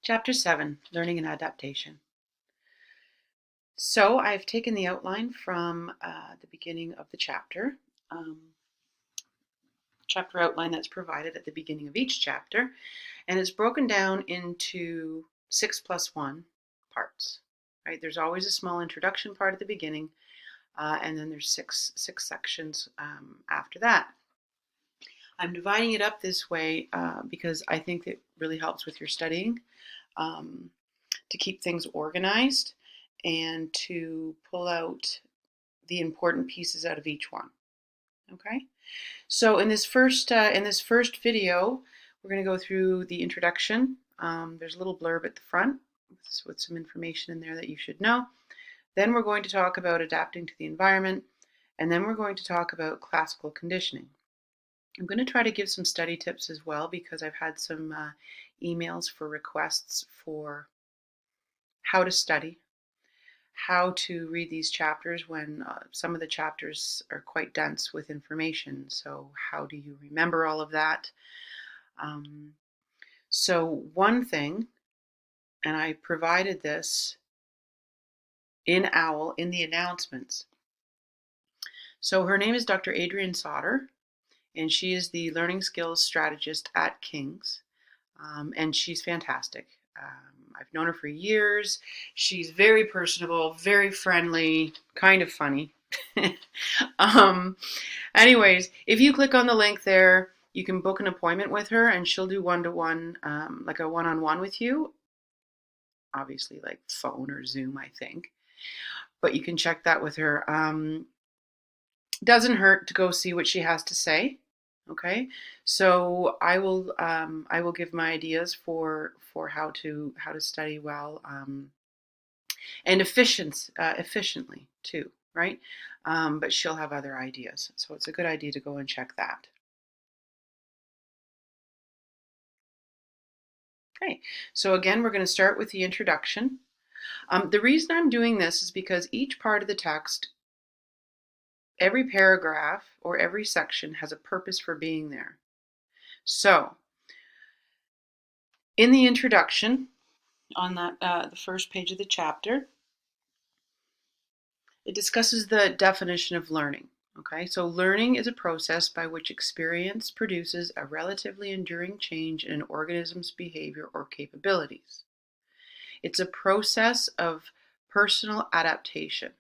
Chapter 7, Learning and Adaptation. So I've taken the outline from the beginning of the chapter outline that's provided at the beginning of each chapter, and it's broken down into 6+1 parts. Right? There's always a small introduction part at the beginning, and then there's six sections after that. I'm dividing it up this way because I think it really helps with your studying. To keep things organized and to pull out the important pieces out of each one. Okay, so in this first video, we're going to go through the introduction. There's a little blurb at the front with some information in there that you should know. Then we're going to talk about adapting to the environment, and then we're going to talk about classical conditioning. I'm going to try to give some study tips as well because I've had some emails for requests for how to study, how to read these chapters when some of the chapters are quite dense with information. So how do you remember all of that? So one thing, and I provided this in OWL in the announcements. So her name is Dr. Adrienne Sauter, and she is the learning skills strategist at King's, and she's fantastic. I've known her for years. She's very personable, very friendly, kind of funny. Anyways, if you click on the link there, you can book an appointment with her and she'll do one-to-one, like a one-on-one with you. Obviously, like phone or Zoom, I think. But you can check that with her. Doesn't hurt to go see what she has to say. Okay, so I will give my ideas for how to study well and efficiently too, right? But she'll have other ideas, so it's a good idea to go and check that. Okay, so again, we're going to start with the introduction. The reason I'm doing this is because each part of the text, every paragraph or every section has a purpose for being there. So, in the introduction, on that the first page of the chapter, it discusses the definition of learning. Okay, so learning is a process by which experience produces a relatively enduring change in an organism's behavior or capabilities. It's a process of personal adaptation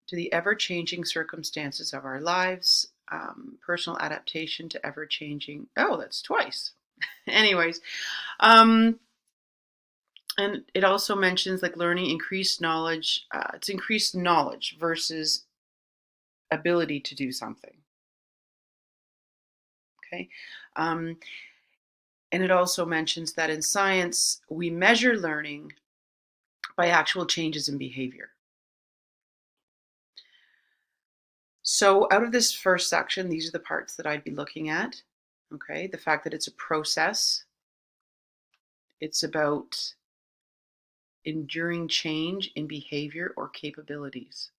to the ever-changing circumstances of our lives, personal adaptation to ever-changing, oh, that's twice. Anyways, and it also mentions like learning increased knowledge. It's increased knowledge versus ability to do something. Okay. And it also mentions that in science, we measure learning by actual changes in behavior. So out of this first section, these are the parts that I'd be looking at. Okay, the fact that it's a process. It's about enduring change in behavior or capabilities.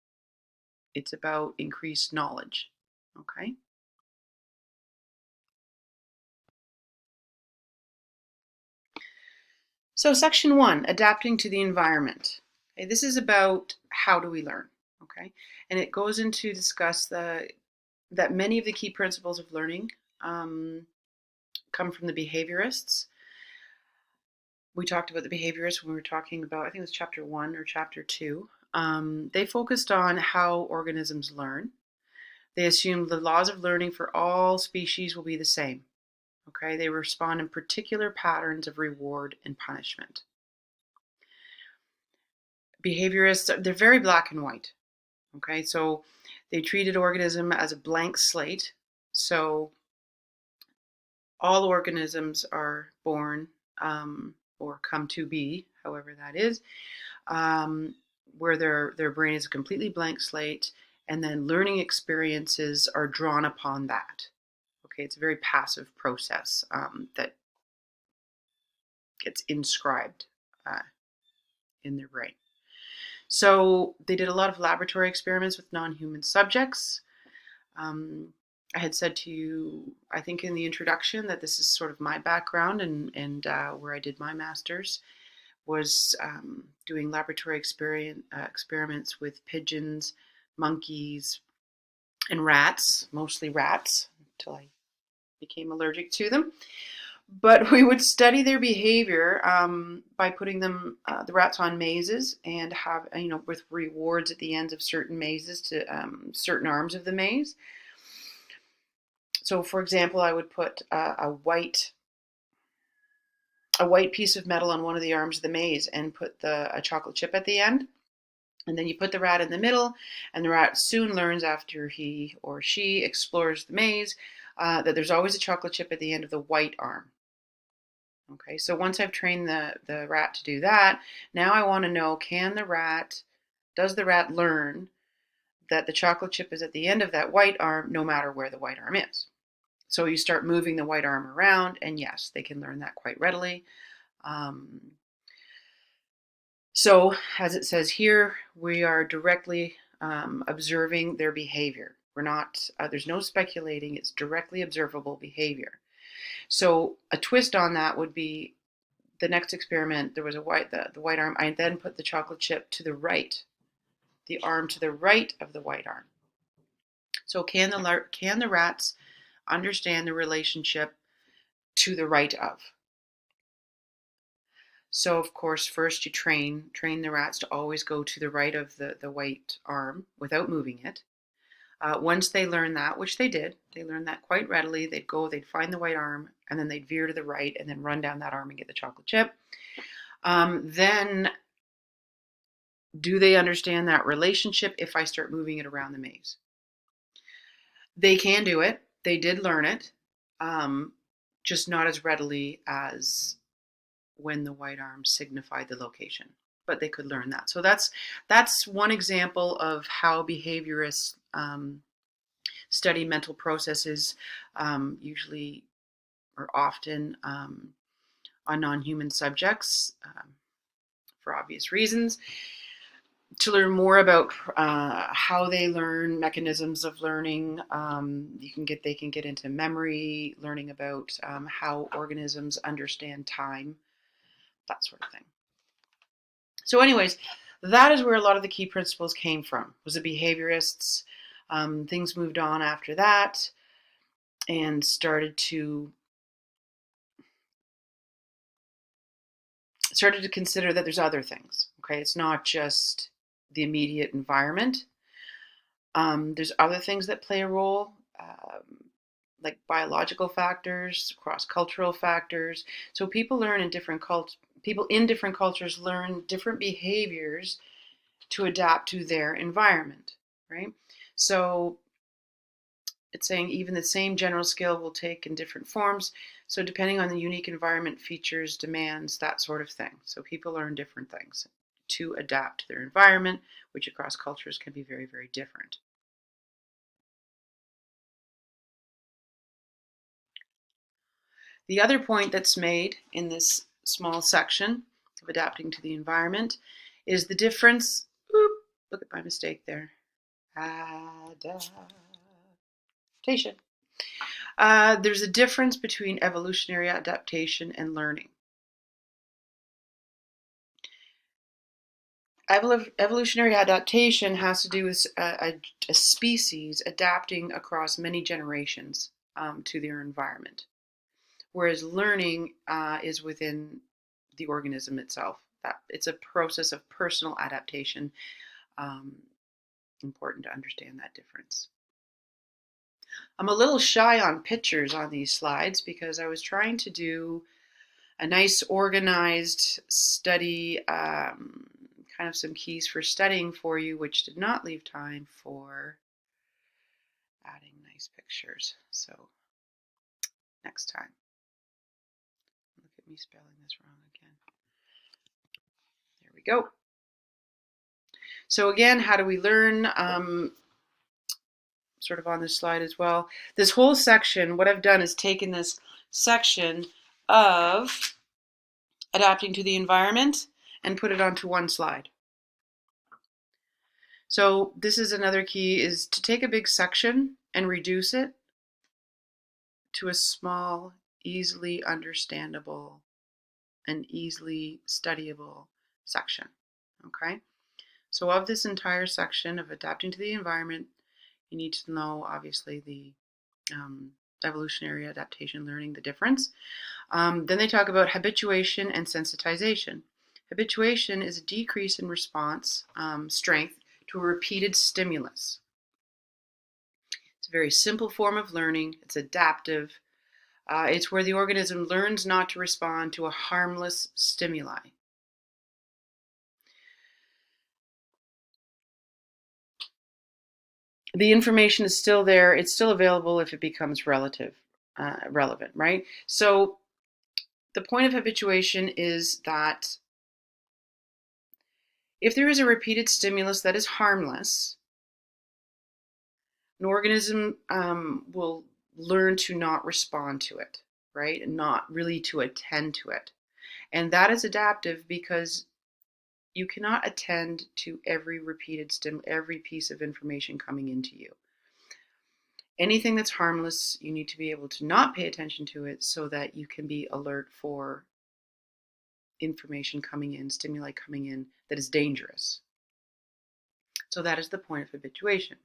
It's about increased knowledge. Okay. So section 1, adapting to the environment. Okay, this is about how do we learn. Okay, and it goes into discuss that many of the key principles of learning come from the behaviorists. We talked about the behaviorists when we were talking about, I think it was chapter 1 or chapter 2. They focused on how organisms learn. They assumed the laws of learning for all species will be the same. Okay, they respond in particular patterns of reward and punishment. Behaviorists, they're very black and white. Okay, so they treated organism as a blank slate. So all organisms are born or come to be, however that is, where their brain is a completely blank slate, and then learning experiences are drawn upon that. Okay, it's a very passive process that gets inscribed in their brain. So they did a lot of laboratory experiments with non-human subjects. I had said to you, I think in the introduction, that this is sort of my background and where I did my master's was doing laboratory experiments with pigeons, monkeys, and rats, mostly rats, until I became allergic to them. But we would study their behavior by putting them, the rats, on mazes and have, with rewards at the ends of certain mazes to certain arms of the maze. So, for example, I would put a white piece of metal on one of the arms of the maze and put a chocolate chip at the end. And then you put the rat in the middle, and the rat soon learns, after he or she explores the maze, that there's always a chocolate chip at the end of the white arm. Okay, so once I've trained the rat to do that, now I want to know, does the rat learn that the chocolate chip is at the end of that white arm, no matter where the white arm is? So you start moving the white arm around, and yes, they can learn that quite readily. So, as it says here, we are directly observing their behavior. We're not, there's no speculating, it's directly observable behavior. So, a twist on that would be the next experiment. There was the white arm. I then put the chocolate chip to the right, the arm to the right of the white arm. So, can the rats understand the relationship to the right of? So, of course, first you train the rats to always go to the right of the white arm without moving it. Once they learn that, which they learned that quite readily, they'd find the white arm, and then they'd veer to the right and then run down that arm and get the chocolate chip. Then, do they understand that relationship if I start moving it around the maze? They can do it. They did learn it, just not as readily as when the white arm signified the location, but they could learn that. So that's one example of how behaviorists study mental processes, usually or often on non-human subjects, for obvious reasons. To learn more about how they learn, mechanisms of learning, they can get into memory, learning about how organisms understand time, that sort of thing. So anyways, that is where a lot of the key principles came from, was the behaviorists. Things moved on after that and started to consider that there's other things. Okay, it's not just the immediate environment. There's other things that play a role, like biological factors, cross-cultural factors. So people in different cultures learn different behaviors to adapt to their environment, right? So it's saying even the same general skill will take in different forms. So depending on the unique environment, features, demands, that sort of thing. So people learn different things to adapt to their environment, which across cultures can be very, very different. The other point that's made in this small section of adapting to the environment is the difference. Look at my mistake there. Adaptation. There's a difference between evolutionary adaptation and learning. Evolutionary adaptation has to do with a species adapting across many generations to their environment, whereas learning is within the organism itself. It's a process of personal adaptation. Important to understand that difference. I'm a little shy on pictures on these slides because I was trying to do a nice organized study, kind of some keys for studying for you, which did not leave time for adding nice pictures. So next time. Look at me spelling this wrong again. There we go. So again, how do we learn? Sort of on this slide as well. This whole section, what I've done is taken this section of adapting to the environment and put it onto one slide. So this is another key, is to take a big section and reduce it to a small, easily understandable, and easily studyable section. Okay? So of this entire section of adapting to the environment, you need to know, obviously, the evolutionary adaptation learning, the difference. Then they talk about habituation and sensitization. Habituation is a decrease in response strength to a repeated stimulus. It's a very simple form of learning. It's adaptive. It's where the organism learns not to respond to a harmless stimuli. The information is still there. It's still available if it becomes relevant, right? So the point of habituation is that if there is a repeated stimulus that is harmless, an organism will learn to not respond to it, right? And not really to attend to it. And that is adaptive because you cannot attend to every repeated every piece of information coming into you. Anything that's harmless, you need to be able to not pay attention to it so that you can be alert for information coming in, stimuli coming in that is dangerous. So that is the point of habituation.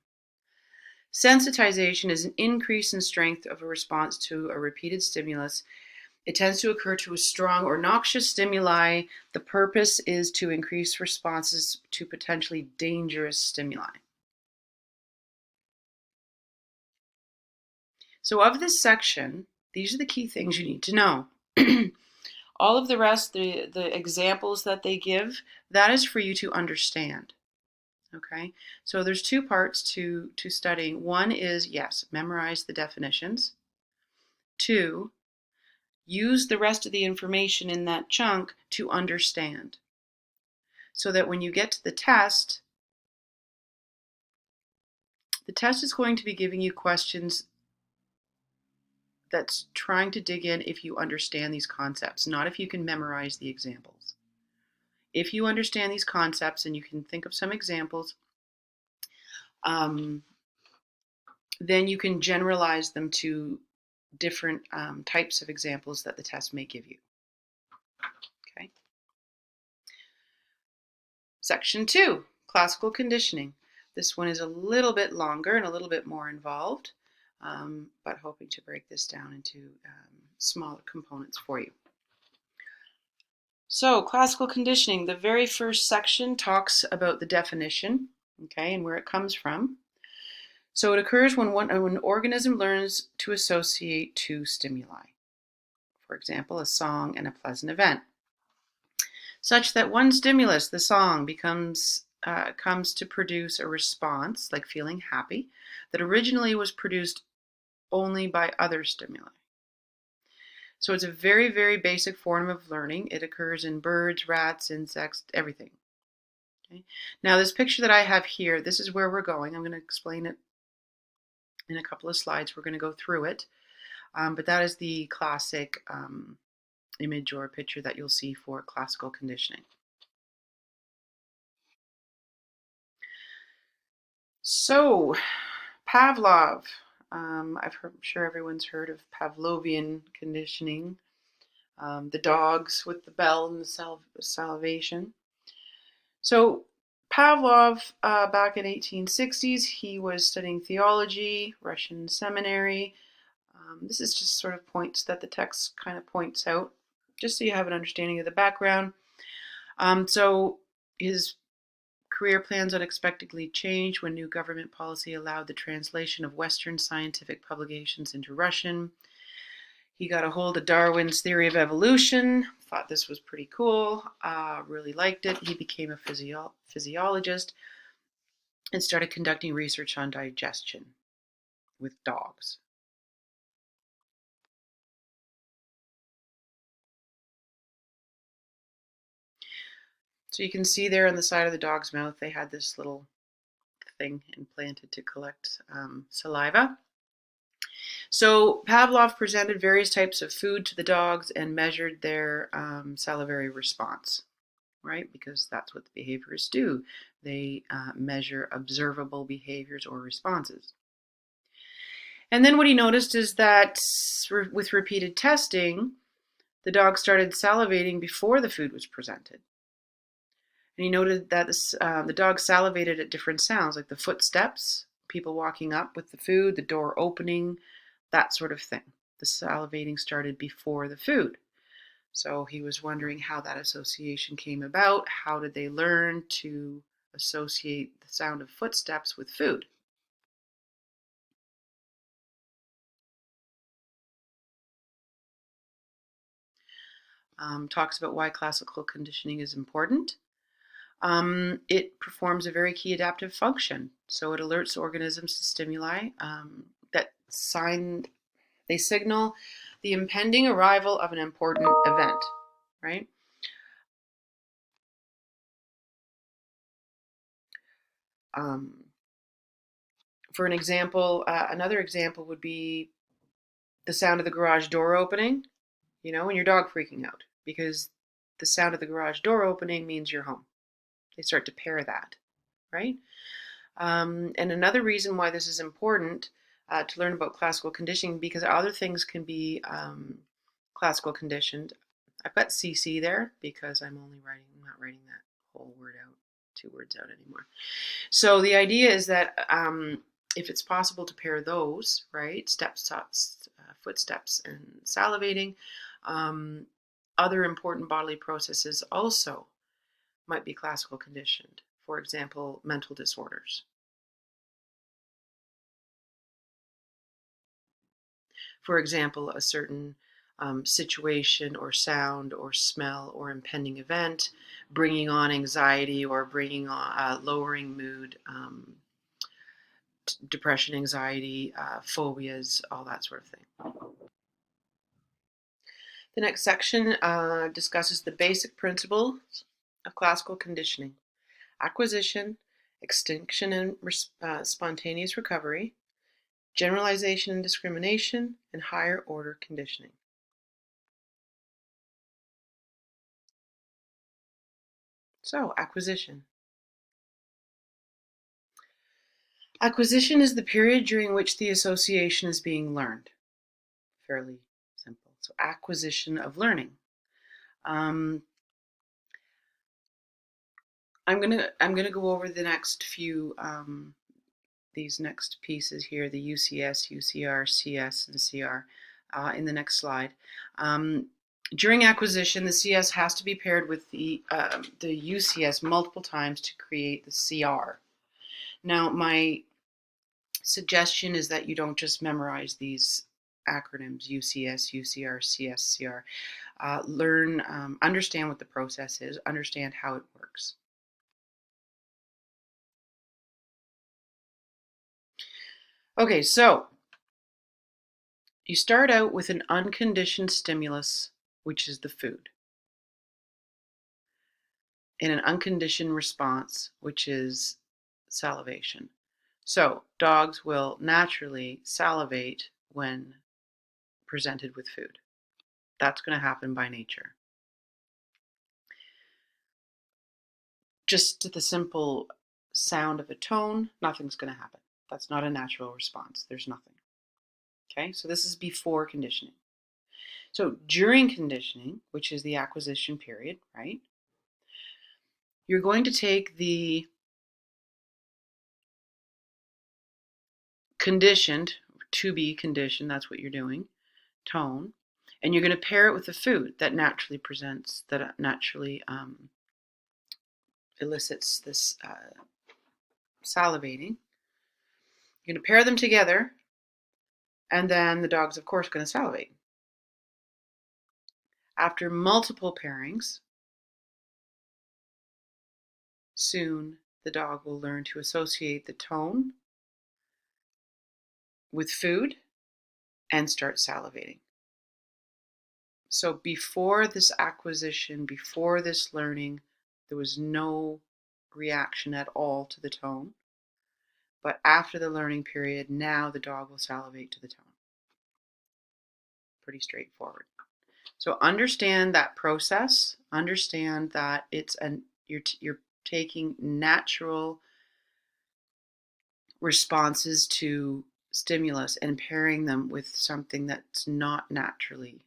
Sensitization is an increase in strength of a response to a repeated stimulus. It tends to occur to a strong or noxious stimuli. The purpose is to increase responses to potentially dangerous stimuli. So of this section, these are the key things you need to know. All of the rest, the examples that they give, that is for you to understand. Okay, so there's two parts to studying. One is, yes, memorize the definitions. Two, use the rest of the information in that chunk to understand. So that when you get to the test is going to be giving you questions that's trying to dig in if you understand these concepts, not if you can memorize the examples. If you understand these concepts and you can think of some examples, then you can generalize them to different types of examples that the test may give you. Okay. Section 2, classical conditioning. This one is a little bit longer and a little bit more involved, but hoping to break this down into smaller components for you. So, classical conditioning, the very first section talks about the definition, okay, and where it comes from. So it occurs when an organism learns to associate two stimuli, for example, a song and a pleasant event, such that one stimulus, the song, comes to produce a response, like feeling happy, that originally was produced only by other stimuli. So it's a very, very basic form of learning. It occurs in birds, rats, insects, everything. Okay? Now, this picture that I have here, this is where we're going. I'm going to explain it in a couple of slides. We're going to go through it. But that is the classic image or picture that you'll see for classical conditioning. So, Pavlov. I'm sure everyone's heard of Pavlovian conditioning. The dogs with the bell and the salivation. So, Pavlov, back in 1860s, he was studying theology, Russian seminary. This is just sort of points that the text kind of points out, just so you have an understanding of the background. So his career plans unexpectedly changed when new government policy allowed the translation of Western scientific publications into Russian. He got a hold of Darwin's theory of evolution, thought this was pretty cool, really liked it. He became a physiologist and started conducting research on digestion with dogs. So you can see there on the side of the dog's mouth, they had this little thing implanted to collect saliva. So Pavlov presented various types of food to the dogs and measured their salivary response, right? Because that's what the behaviorists do. They measure observable behaviors or responses. And then what he noticed is that with repeated testing, the dog started salivating before the food was presented. And he noted that the dog salivated at different sounds, like the footsteps, people walking up with the food, the door opening, that sort of thing. The salivating started before the food. So he was wondering how that association came about. How did they learn to associate the sound of footsteps with food? Talks about why classical conditioning is important. It performs a very key adaptive function. So it alerts organisms to stimuli that they signal the impending arrival of an important event, right? For an example, another example would be the sound of the garage door opening, and your dog freaking out because the sound of the garage door opening means you're home. They start to pair that, right? And another reason why this is important to learn about classical conditioning, because other things can be classical conditioned. I've got CC there because I'm not writing that whole word out, 2 words out anymore. So the idea is that if it's possible to pair those, right, footsteps, and salivating, other important bodily processes also might be classical conditioned. For example, mental disorders. For example, a certain situation or sound or smell or impending event bringing on anxiety or bringing on lowering mood, depression, anxiety, phobias, all that sort of thing. The next section discusses the basic principles of classical conditioning: acquisition, extinction and spontaneous recovery, generalization and discrimination, and higher order conditioning. So, acquisition. Acquisition is the period during which the association is being learned. Fairly simple. So, acquisition of learning. I'm gonna go over the next few these next pieces here: the UCS, UCR, CS, and CR in the next slide. During acquisition, the CS has to be paired with the UCS multiple times to create the CR. Now, my suggestion is that you don't just memorize these acronyms: UCS, UCR, CS, CR. Learn, understand what the process is, understand how it works. Okay, so you start out with an unconditioned stimulus, which is the food, and an unconditioned response, which is salivation. So dogs will naturally salivate when presented with food. That's going to happen by nature. Just to the simple sound of a tone, nothing's going to happen. That's not a natural response. There's nothing. Okay, so this is before conditioning. So during conditioning, which is the acquisition period, right, you're going to take the conditioned, to be conditioned, that's what you're doing, tone, and you're going to pair it with the food that naturally presents, that naturally elicits this salivating. You're going to pair them together, and then the dog's, of course, going to salivate. After multiple pairings, soon the dog will learn to associate the tone with food and start salivating. So before this acquisition, before this learning, there was no reaction at all to the tone. But after the learning period, now the dog will salivate to the tone. Pretty straightforward. So understand that process. Understand that you're taking natural responses to stimulus and pairing them with something that's not naturally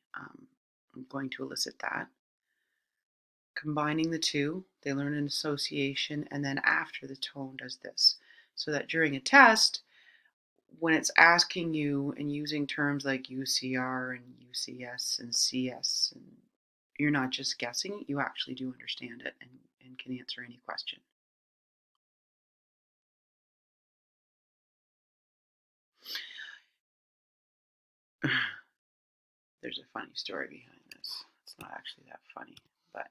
going to elicit that. Combining the two, they learn an association, and then after the tone does this. So that during a test, when it's asking you and using terms like UCR and UCS and CS, and you're not just guessing, you actually do understand it and can answer any question. There's a funny story behind this. It's not actually that funny, but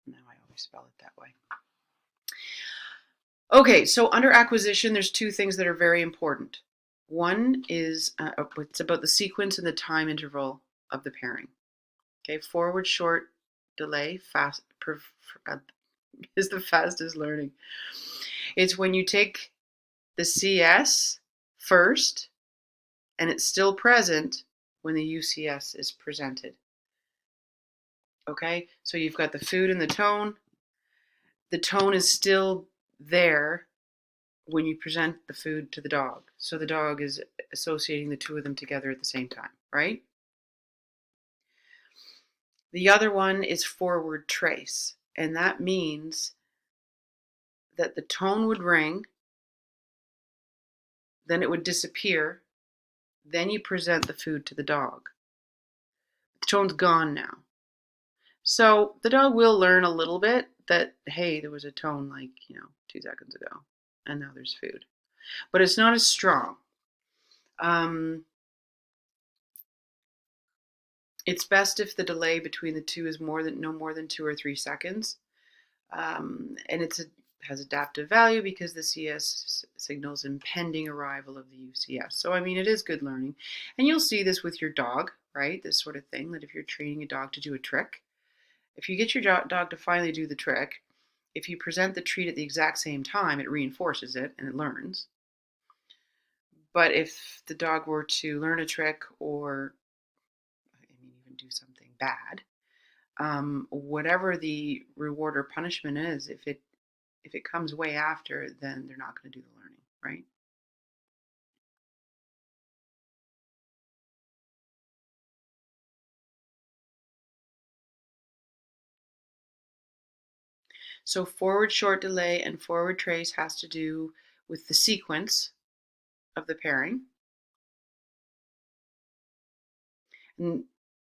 now I always spell it that way. Okay, so under acquisition, there's two things that are very important. One is it's about the sequence and the time interval of the pairing. Okay, forward, short, delay, fast is the fastest learning. It's when you take the CS first and it's still present when the UCS is presented. Okay, so you've got the food and the tone. The tone is still there when you present the food to the dog. So the dog is associating the two of them together at the same time, right? The other one is forward trace, and that means that the tone would ring, then it would disappear, then you present the food to the dog. The tone's gone now. So the dog will learn a little bit that, hey, there was a tone like, 2 seconds ago, and now there's food. But it's not as strong. It's best if the delay between the two is no more than 2 or 3 seconds. And has adaptive value because the CS signals impending arrival of the UCS. So, it is good learning. And you'll see this with your dog, right? This sort of thing, that if you're training a dog to do a trick, if you get your dog to finally do the trick, if you present the treat at the exact same time, it reinforces it and it learns. But if the dog were to learn a trick or even do something bad, whatever the reward or punishment is, if it comes way after, then they're not going to do the learning, right? So forward short delay and forward trace has to do with the sequence of the pairing. And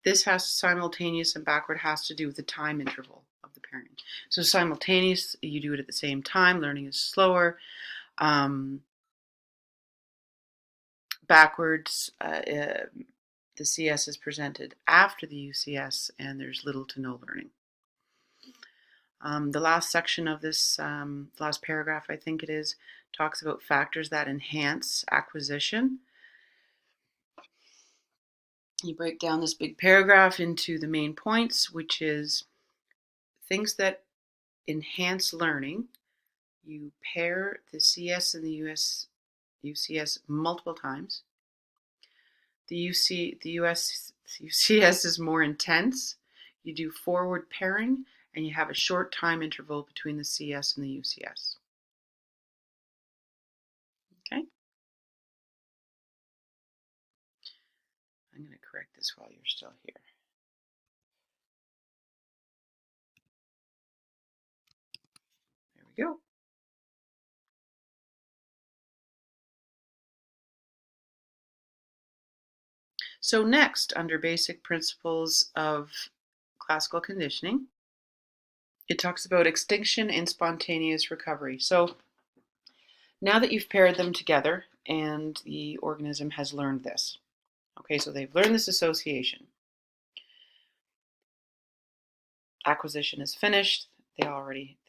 this has simultaneous and backward has to do with the time interval of the pairing. So simultaneous, you do it at the same time, learning is slower. Backwards, the CS is presented after the UCS, and there's little to no learning. The last section of this, last paragraph, I think it is, talks about factors that enhance acquisition. You break down this big paragraph into the main points, which is things that enhance learning. You pair the CS and the UCS multiple times. The UCS is more intense. You do forward pairing, and you have a short time interval between the CS and the UCS. Okay? I'm going to correct this while you're still here. There we go. So next, under basic principles of classical conditioning, it talks about extinction and spontaneous recovery. So now that you've paired them together and the organism has learned this, okay, so they've learned this association. Acquisition is finished. They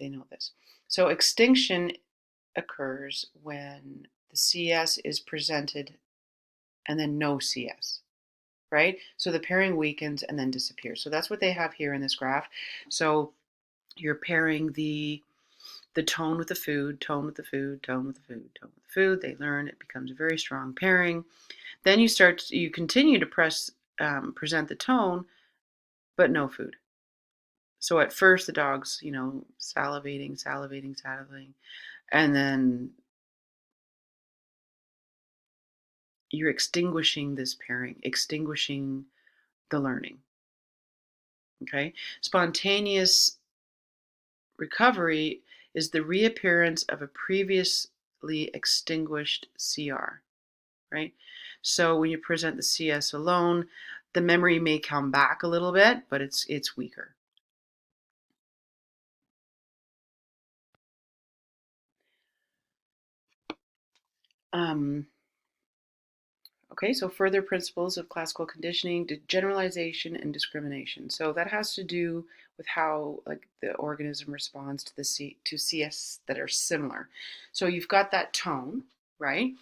know this. So extinction occurs when the CS is presented and then no CS, right? So the pairing weakens and then disappears. So that's what they have here in this graph. So you're pairing the tone with the food, tone with the food, tone with the food, tone with the food. They learn, it becomes a very strong pairing. Then you continue to present the tone, but no food. So at first the dog's, salivating, and then you're extinguishing this pairing, extinguishing the learning. Okay? Spontaneous recovery is the reappearance of a previously extinguished CR, right? So when you present the CS alone, the memory may come back a little bit, but it's weaker. Okay, so further principles of classical conditioning, generalization and discrimination. So that has to do with how like the organism responds to to CS that are similar. So you've got that tone, right?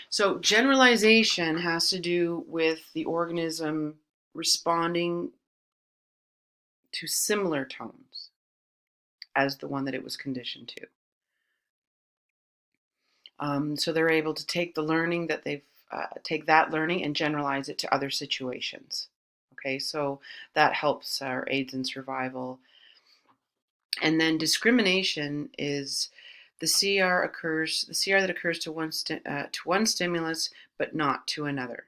So generalization has to do with the organism responding to similar tones as the one that it was conditioned to. So they're able to take the learning that they've take that learning and generalize it to other situations. Okay, so that helps or aids in survival. And then discrimination is the CR that occurs to one stimulus but not to another.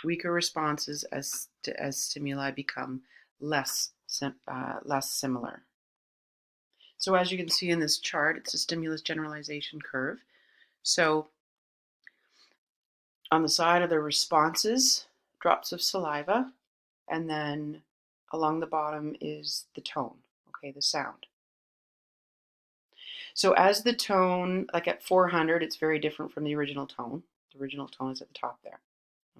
Weaker responses as stimuli become less similar. So as you can see in this chart, it's a stimulus generalization curve. So on the side are the responses, drops of saliva, and then along the bottom is the tone, okay, the sound. So as the tone, like at 400, it's very different from the original tone. The original tone is at the top there,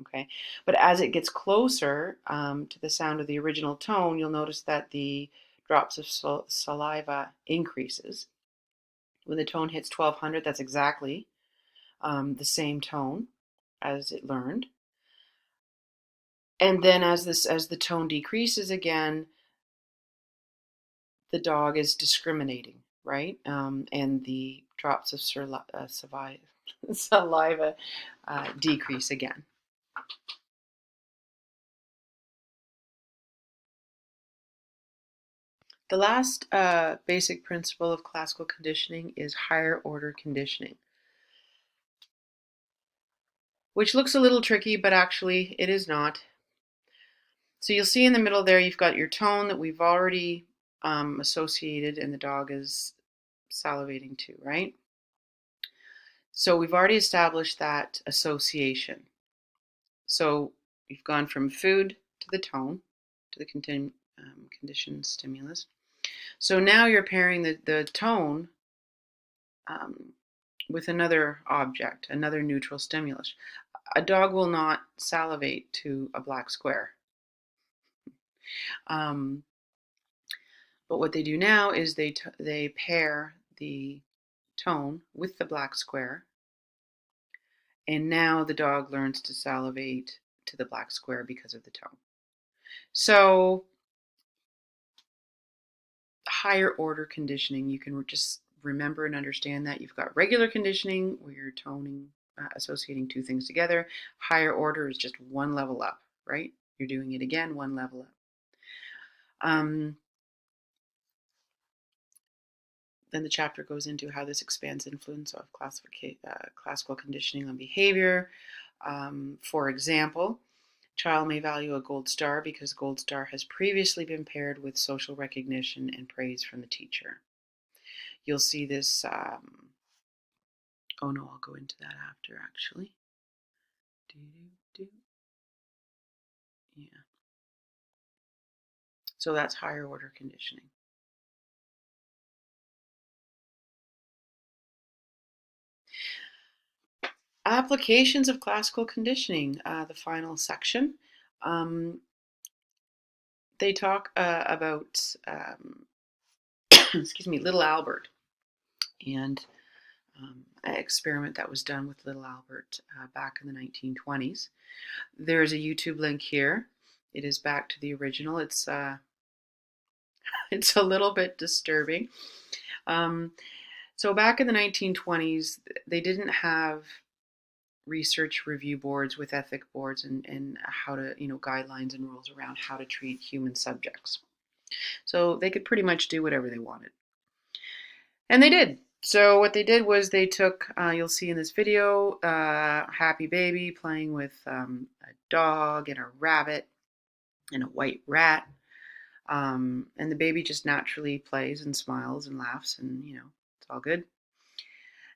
okay? But as it gets closer to the sound of the original tone, you'll notice that the drops of saliva increases. When the tone hits 1200, that's exactly the same tone as it learned. And then as the tone decreases again, the dog is discriminating, right? And the drops of saliva decrease again. The last basic principle of classical conditioning is higher order conditioning, which looks a little tricky, but actually it is not. So you'll see in the middle there, you've got your tone that we've already associated and the dog is salivating to, right? So we've already established that association. So you've gone from food to the tone, to the conditioned stimulus. So now you're pairing the tone with another object, another neutral stimulus. A dog will not salivate to a black square. But what they do now is they pair the tone with the black square, and now the dog learns to salivate to the black square because of the tone. So higher order conditioning, you can just remember and understand that. You've got regular conditioning where you're toning, associating two things together. Higher order is just one level up, right? You're doing it again, one level up. Then the chapter goes into how this expands influence of classical conditioning on behavior. For example, child may value a gold star because gold star has previously been paired with social recognition and praise from the teacher. You'll see this, oh no, I'll go into that after actually. Yeah. So that's higher order conditioning. Applications of classical conditioning, the final section. They talk about, excuse me, Little Albert and an experiment that was done with Little Albert back in the 1920s. There's a YouTube link here. It is back to the original. It's it's a little bit disturbing. So back in the 1920s, they didn't have research review boards with ethic boards and how to, guidelines and rules around how to treat human subjects. So they could pretty much do whatever they wanted. And they did. So what they did was they took, you'll see in this video, happy baby playing with a dog and a rabbit and a white rat. And the baby just naturally plays and smiles and laughs, and it's all good.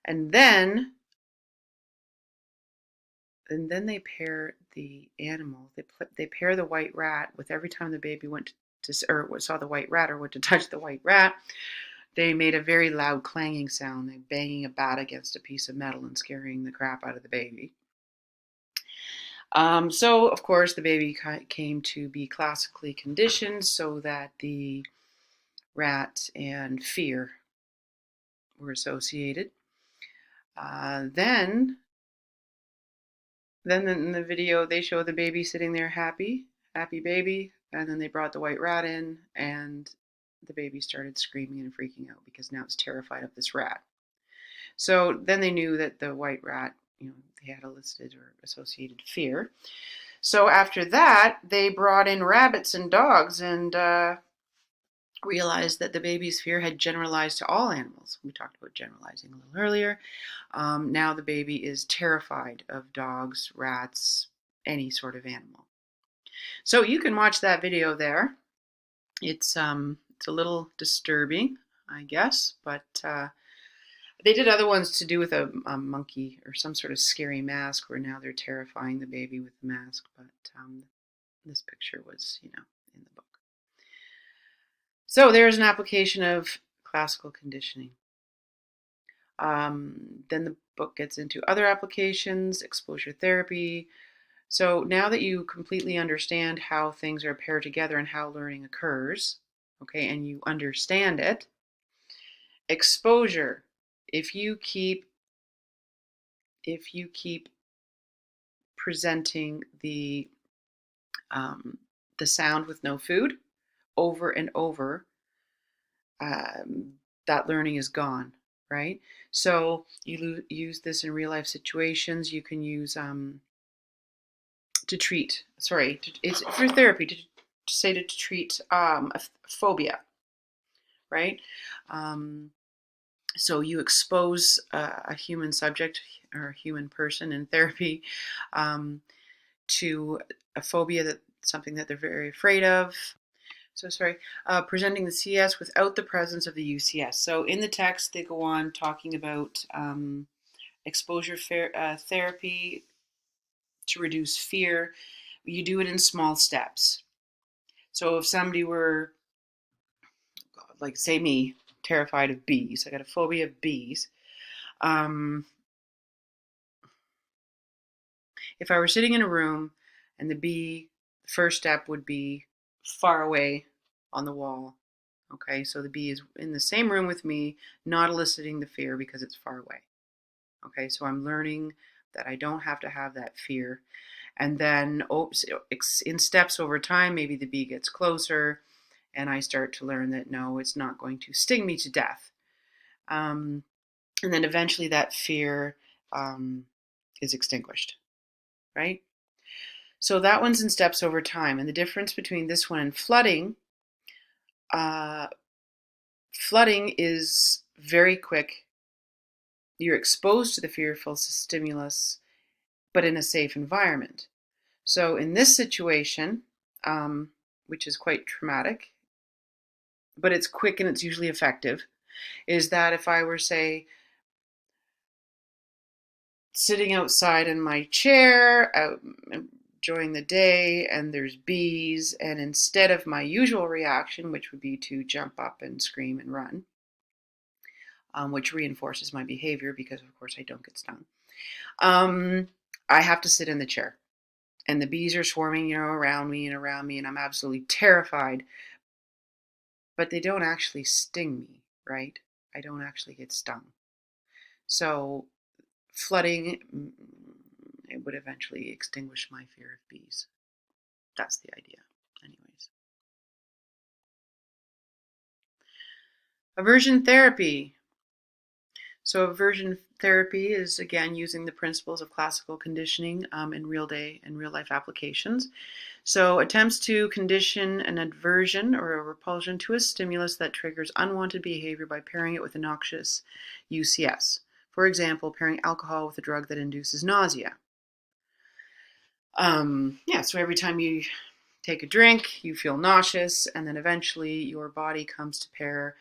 And then they pair the animal. They pair the white rat with every time the baby went to or saw the white rat or went to touch the white rat. They made a very loud clanging sound, like banging a bat against a piece of metal and scaring the crap out of the baby. So, of course, the baby came to be classically conditioned so that the rat and fear were associated. Then in the video, they show the baby sitting there happy baby, and then they brought the white rat in, and the baby started screaming and freaking out because now it's terrified of this rat. So then they knew that the white rat, they had elicited or associated fear. So after that, they brought in rabbits and dogs and realized that the baby's fear had generalized to all animals. We talked about generalizing a little earlier. Now the baby is terrified of dogs, rats, any sort of animal. So you can watch that video there. It's a little disturbing, I guess, but they did other ones to do with a monkey or some sort of scary mask where now they're terrifying the baby with the mask. But this picture was, in the book. So there's an application of classical conditioning. Then the book gets into other applications, exposure therapy. So now that you completely understand how things are paired together and how learning occurs, okay, and you understand it, exposure. If you keep presenting the sound with no food over and over, that learning is gone, right? So you use this in real life situations. You can use to treat. Sorry, it's for therapy to treat a phobia, right? So you expose a human subject or a human person in therapy to a phobia, that something that they're very afraid of. So sorry, presenting the CS without the presence of the UCS. So in the text, they go on talking about exposure therapy to reduce fear. You do it in small steps. So if somebody were, like, say me, terrified of bees, I got a phobia of bees. If I were sitting in a room and the first step would be far away on the wall. Okay, so the bee is in the same room with me, not eliciting the fear because it's far away. Okay, so I'm learning that I don't have to have that fear. And then in steps over time, maybe the bee gets closer and I start to learn that no, it's not going to sting me to death. And then eventually that fear is extinguished, right? So that one's in steps over time. And the difference between this one and flooding is very quick. You're exposed to the fearful stimulus, but in a safe environment. So in this situation, which is quite traumatic, but it's quick and it's usually effective, is that if I were, say, sitting outside in my chair, out enjoying the day, and there's bees, and instead of my usual reaction, which would be to jump up and scream and run, which reinforces my behavior because, of course, I don't get stung, I have to sit in the chair. And the bees are swarming, around me, and I'm absolutely terrified. But they don't actually sting me, right? I don't actually get stung. So flooding, it would eventually extinguish my fear of bees. That's the idea, anyways. Aversion therapy. So aversion therapy is, again, using the principles of classical conditioning in real-day and real-life applications. So attempts to condition an aversion or a repulsion to a stimulus that triggers unwanted behavior by pairing it with a noxious UCS. For example, pairing alcohol with a drug that induces nausea. So every time you take a drink, you feel nauseous, and then eventually your body comes to pair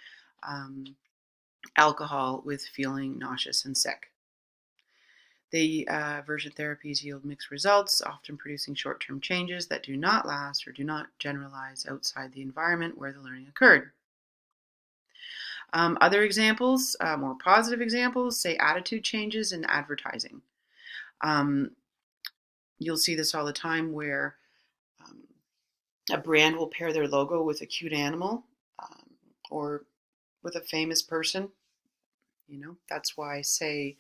alcohol with feeling nauseous and sick. The aversion therapies yield mixed results, often producing short-term changes that do not last or do not generalize outside the environment where the learning occurred. Other examples, more positive examples, say attitude changes in advertising. You'll see this all the time where a brand will pair their logo with a cute animal or with a famous person. That's why, say,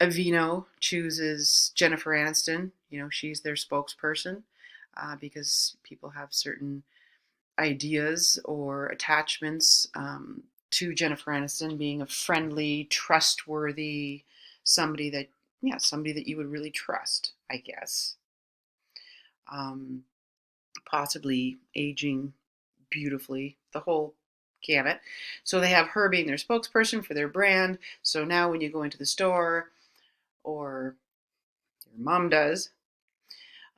Aveeno chooses Jennifer Aniston. She's their spokesperson because people have certain ideas or attachments to Jennifer Aniston being a friendly, trustworthy, somebody that you would really trust, I guess. Possibly aging beautifully, the whole gamut. So they have her being their spokesperson for their brand. So now when you go into the store, or your mom does,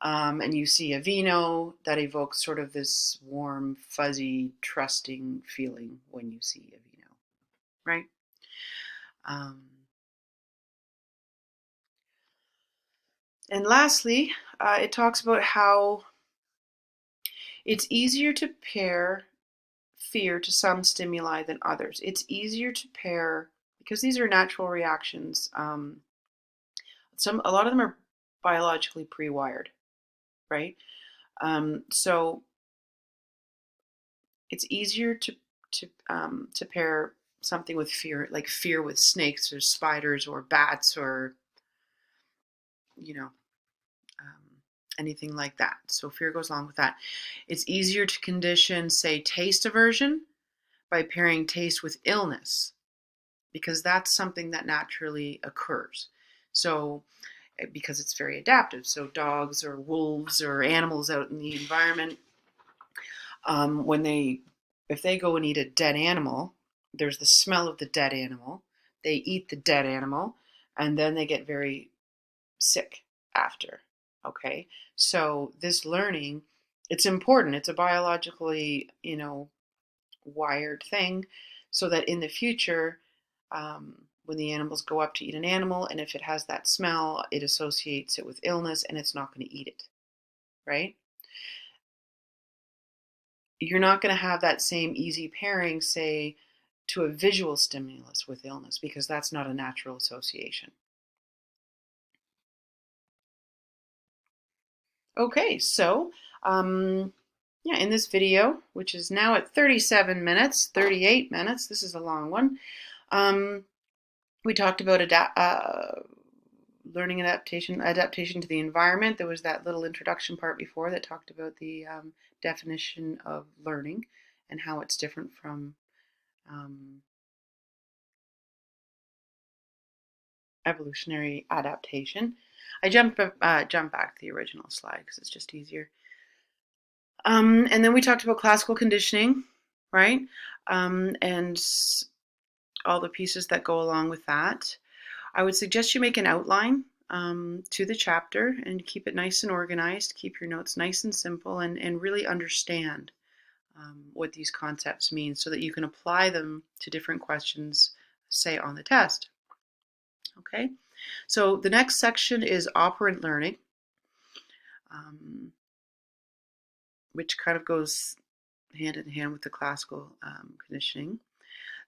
and you see Aveeno, that evokes sort of this warm, fuzzy, trusting feeling when you see Aveeno, right? And lastly, it talks about how it's easier to pair fear to some stimuli than others. It's easier to pair because these are natural reactions. A lot of them are biologically pre-wired, right? So it's easier to pair something with fear, like fear with snakes or spiders or bats or you know anything like that. So fear goes along with that. It's easier to condition, say, taste aversion by pairing taste with illness, because that's something that naturally occurs. So because it's very adaptive. So dogs or wolves or animals out in the environment, if they go and eat a dead animal, there's the smell of the dead animal. They eat the dead animal, and then they get very sick after. Okay, so this learning, it's important. It's a biologically, wired thing, so that in the future, when the animals go up to eat an animal, and if it has that smell, it associates it with illness, and it's not going to eat it, right? You're not going to have that same easy pairing, say, to a visual stimulus with illness, because that's not a natural association. Okay, so in this video, which is now at 37 minutes, 38 minutes, this is a long one, we talked about learning adaptation to the environment. There was that little introduction part before that talked about the definition of learning and how it's different from evolutionary adaptation. I jump back to the original slide because it's just easier. And then we talked about classical conditioning, right? And all the pieces that go along with that. I would suggest you make an outline to the chapter and keep it nice and organized. Keep your notes nice and simple, and really understand what these concepts mean so that you can apply them to different questions, say, on the test. Okay, so the next section is operant learning, which kind of goes hand in hand with the classical conditioning.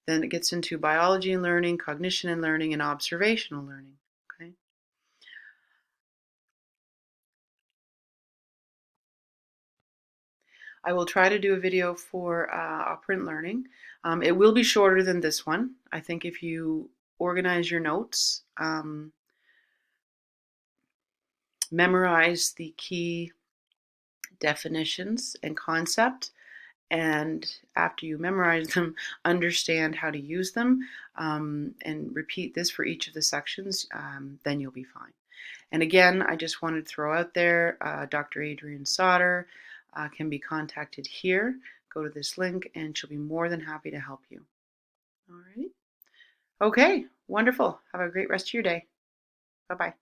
Then it gets into biology and learning, cognition and learning, and observational learning. Okay. I will try to do a video for operant learning. It will be shorter than this one. I think if you organize your notes, memorize the key definitions and concept, And after you memorize them, understand how to use them, and repeat this for each of the sections, then you'll be fine. And again, I just wanted to throw out there, Dr. Adrienne Sauter can be contacted here. Go to this link and she'll be more than happy to help you. All right. Okay, wonderful. Have a great rest of your day. Bye-bye.